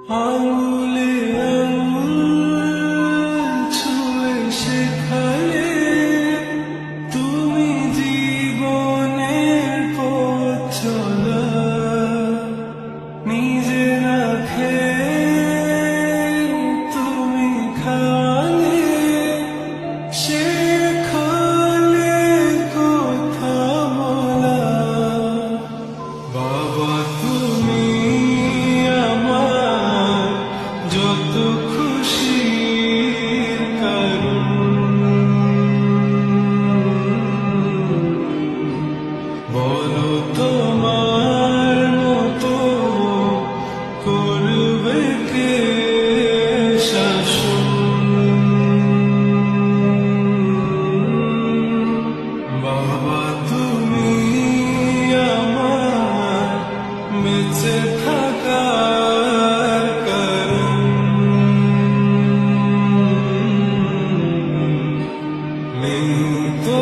আঙুলে আঙুল ছুঁয়ে শেখালে তুমি জীবনের পথ চলা, নিজে না খেয়ে তুমি খালে, শেখালে কথা বলা। বাবা তুমি আমার যত খুশির কারণ, বলো তোমার মতো করবে কে শাসন। বাবা তুমি আমার বেঁচে থাকার কারণ, নেই তো